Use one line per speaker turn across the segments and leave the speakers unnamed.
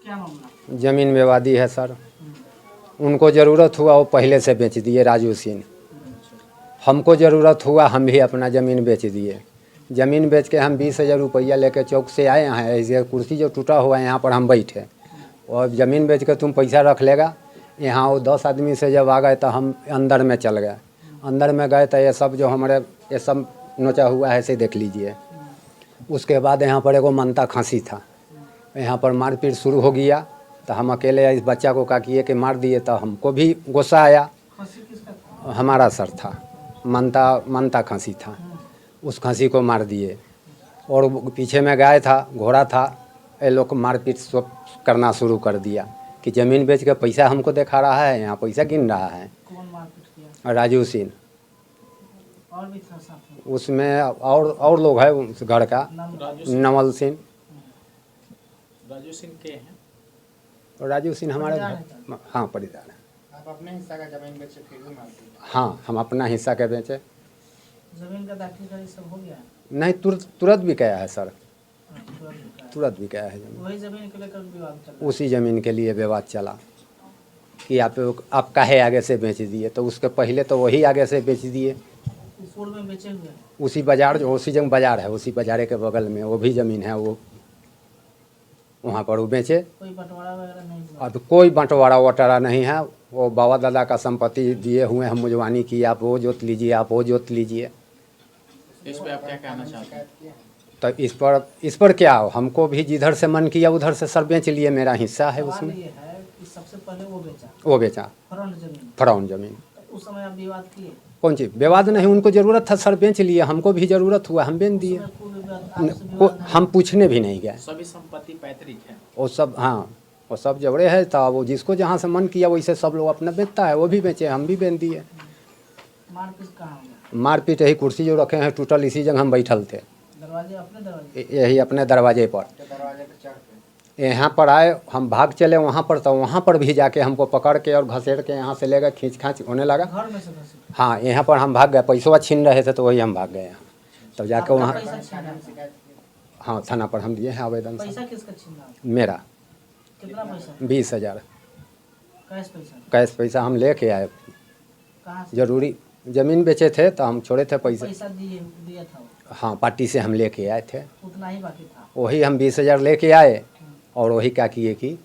क्या मामला?
ज़मीन विवादी है सर। उनको ज़रूरत हुआ वो पहले से बेच दिए राजू सिंह। हमको ज़रूरत हुआ हम भी अपना ज़मीन बेच दिए। ज़मीन बेच के हम 20,000 रुपया लेके चौक से आए हैं। ऐसे कुर्सी जो टूटा हुआ है यहाँ पर हम बैठे और ज़मीन बेच के तुम पैसा रख लेगा। यहाँ वो 10 आदमी से जब आ गए तो हम अंदर में चल गए। अंदर में गए तो ये सब जो हमारे ये सब नोचा हुआ है ऐसे देख लीजिए। उसके बाद यहाँ पर एगो मनता खांसी था। यहाँ पर मारपीट शुरू हो गया तो हम अकेले इस बच्चा को क्या किए कि मार दिए। तो हमको भी गुस्सा आया।
खांसी किसका था?
हमारा सर था, मनता खांसी था। उस खांसी को मार दिए और पीछे में गाय था, घोड़ा था। ये लोग मारपीट सब करना शुरू कर दिया कि ज़मीन बेच के पैसा हमको दिखा रहा है, यहाँ पैसा गिन रहा है।
कौन मारपीट किया?
राजू सिंह।
और भी था साथ में?
उसमें और लोग हैं उस घर का। नवल सिंह।
राजू सिंह के हैं?
और राजू सिंह हमारे
परिवार
घर, हाँ परिवार है।
आप अपने हिस्सा का जमीन बेचे फिर भी मारते?
हाँ हम अपना हिस्सा के बेचे।
जमीन का दाखिल सब हो गया?
नहीं, तुरंत भी गया है सर,
तुरंत
तुरंत भी गया है ज़मीन।
वही जमीन को लेकर विवाद चल रहा है?
उसी ज़मीन के लिए विवाद चला कि आप काहे आगे से बेच दिए। तो उसके पहले तो वही आगे से बेच दिए।
पूर्व में बेचे हुए हैं?
उसी बाजार जो उसी जगह बाजार है, उसी बाजारे के बगल में वो भी ज़मीन है, वो वहाँ पर वो बेचे।
कोई बंटवारा वगैरह नहीं हुआ?
अब कोई बंटवारा वटारा नहीं है। वो बाबा दादा का संपत्ति दिए हुए हम मुजवानी की, आप वो जोत लीजिए, आप वो जोत लीजिए।
इस पे आप क्या कहना चाहते हैं?
तो इस पर क्या हो, हमको भी जिधर से मन किया उधर से सर बेच लिए। मेरा हिस्सा है उसमें।
ये है कि सबसे पहले
वो बेचा फ्रॉन्ट ज़मीन।
उस समय आप विवाद किए?
कौन चीज़ विवाद नहीं, उनको ज़रूरत था सर बेच लिए। हमको भी ज़रूरत हुआ हम बेच दिए। हम पूछने भी नहीं गए।
सभी संपत्ति पैतृक है?
वो सब, हाँ वो सब जबड़े है। तो वो जिसको जहाँ से मन किया वैसे सब लोग अपना बेचता है। वो भी बेचे, हम भी बेच दिए।
मारपीट कहाँ हुआ?
मारपीट यही कुर्सी जो रखे हैं टूटल, इसी जगह हम बैठल थे।
दरवाजे अपने दरवाजे?
यही अपने दरवाजे पर। यहाँ पर आए, हम भाग चले वहाँ पर। तो वहाँ पर भी जाके हमको पकड़ के और घसेड़ के यहाँ से ले गए, खींच खाँच होने लगा।
घर में से घसीटे?
हाँ, यहाँ पर हम भाग गए। पैसवा छीन रहे थे तो वही हम भाग गए यहाँ। तब जाके वहाँ,
पैसा छीना था?
हाँ थाना पर हम दिए हैं आवेदन।
पैसा किसका छीना?
मेरा
कितना पैसा?
20,000
कैश पैसा?
कैश पैसा हम लेके आए।
कहाँ से?
जरूरी ज़मीन बेचे थे तो हम छोड़े थे पैसे।
पैसा दिया था वो?
हाँ, पार्टी से हम लेके आए थे।
उतना ही बाकी था?
वही हम 20,000 लेके आए और वही क्या किए कि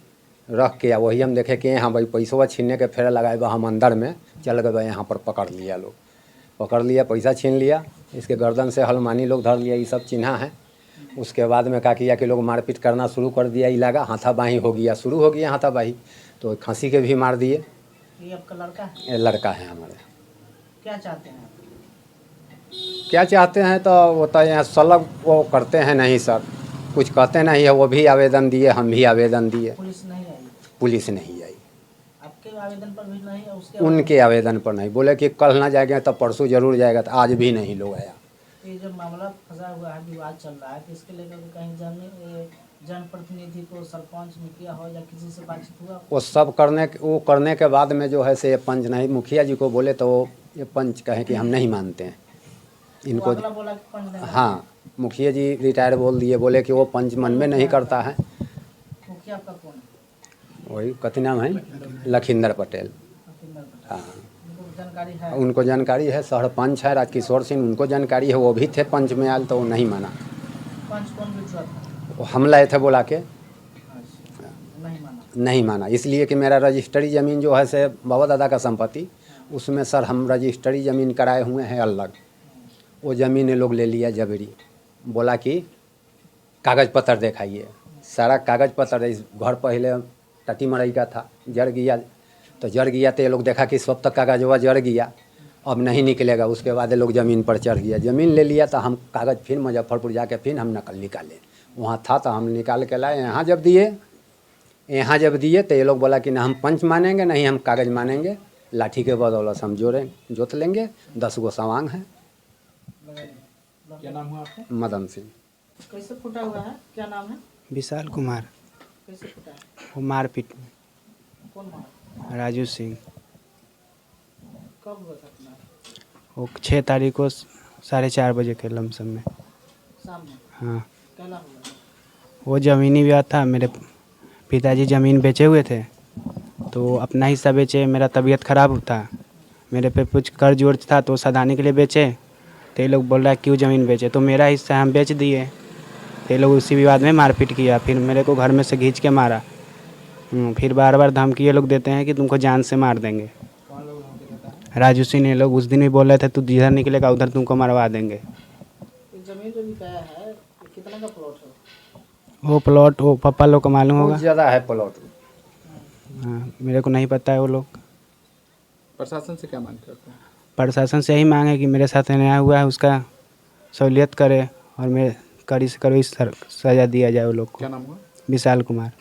रख के वही हम देखे कि हाँ भाई पैसा छीनने के फेर लगाए बा। हम अंदर में चल गए, यहाँ पर पकड़ लिया लोग। पकड़ लिया, पैसा छीन लिया। इसके गर्दन से हलमानी लोग धर लिया, ये सब चिन्हा है। उसके बाद में क्या किया कि लोग मारपीट करना शुरू कर दिया। ये लगा हाथाबाही हो गया, शुरू हो गया हाथाबाही। तो खांसी के भी मार दिए।
ये आपका लड़का है?
ये लड़का है हमारे।
क्या चाहते हैं आप?
क्या चाहते हैं तो वो तो यहाँ सलग वो करते हैं नहीं सर, कुछ कहते नहीं है। वो भी आवेदन दिए, हम भी आवेदन दिए।
पुलिस नहीं आई?
पुलिस नहीं आई।
आपके आवेदन पर भी नहीं है? उसके
उनके आवेदन पर नहीं। बोले कि कल ना जाएंगे तो परसों जरूर जाएगा, तो आज भी नहीं लोग आया।
ये जो मामला फंसा हुआ है, विवाद चल रहा है, तो इसके लेकर कहीं जनप्रतिनिधि को, सरपंच, मुखिया हो या किसी से बातचीत हुआ?
वो करने के बाद में जो है से पंच नहीं, मुखिया जी को बोले तो ये पंच कहे कि हम नहीं मानते हैं इनको।
अगला बोला कि पंच नहीं?
हाँ, मुखिया जी रिटायर बोल दिए, बोले कि वो पंच मन में नहीं करता है।
मुखिया आपका कौन है?
वही कथी नाम है, लखिंदर पटेल। हाँ,
उनको जानकारी है?
उनको जानकारी है। सरपंच है राजकिशोर सिंह, उनको जानकारी है। वो भी थे पंच में आयल तो वो नहीं माना।
पंच कौन बिछुआ था?
वो हम लाए थे बोला के,
अच्छा, नहीं माना?
नहीं माना। इसलिए कि मेरा रजिस्ट्री ज़मीन जो है से बाबा दादा का संपत्ति, उसमें सर हम रजिस्ट्री ज़मीन कराए हुए हैं अलग। वो ज़मीन ये लोग ले लिया जबरी। बोला कि कागज़ पत्र दिखाइए। सारा कागज़ पत्र, इस घर पहले टटी मरई का था, जड़ गया। तो जड़ गया तो ये लोग देखा कि सब तक कागज़वा जड़ गया, अब नहीं निकलेगा। उसके बाद ये लोग ज़मीन पर चढ़ गया। ज़मीन ले लिया तो हम कागज़ फिर मुजफ्फरपुर जाके फिर हम नकल निकाले। वहाँ था तो हम निकाल के लाए। यहाँ जब दिए तो ये लोग बोला कि ना हम पंच मानेंगे, नहीं हम कागज़ मानेंगे। लाठी के बदौलत हम जोत लेंगे। 10 गो सवांग है।
क्या नाम हुआ आपका?
मदन सिंह।
कैसे फूटा हुआ है? क्या नाम है?
विशाल कुमार।
कैसे फूटा है?
वो मारपीट में।
कौन मारा?
राजू सिंह।
कब हुआ घटना?
वो 6 तारीख को 4:30 बजे के लमसम में।
शाम में?
हाँ,
क्या नाम हुआ?
वो ज़मीनी विवाद था। मेरे पिताजी ज़मीन बेचे हुए थे, तो अपना हिस्सा बेचे। मेरा तबीयत ख़राब था, मेरे पे कुछ कर्ज वर्ज था, तो सधाने के लिए बेचे। तो ये लोग बोल रहा है क्यों ज़मीन बेचे, तो मेरा हिस्सा हम बेच दिए। तो ये लोग उसी विवाद में मारपीट किया, फिर मेरे को घर में से खींच के मारा। फिर बार बार धमकी ये लोग देते हैं कि तुमको जान से मार देंगे।
कौन लोग धमकी देता है?
राजू सिंह ने लोग उस दिन भी बोल रहे थे तू जिधर निकलेगा उधर तुमको मरवा देंगे।
ये जमीन जो बिकाया है ये कितना का प्लॉट है?
वो प्लॉट वो पापा लोग को मालूम होगा।
बहुत ज़्यादा है प्लॉट।
हाँ, मेरे को नहीं पता है वो लोग।
प्रशासन से क्या मांग करते हैं?
प्रशासन से यही मांग है कि मेरे साथ अन्याय हुआ है उसका सहूलियत करे और मेरे कड़ी से कड़ी सज़ा दिया जाए वो लोग को।
क्या नाम हुआ?
विशाल कुमार।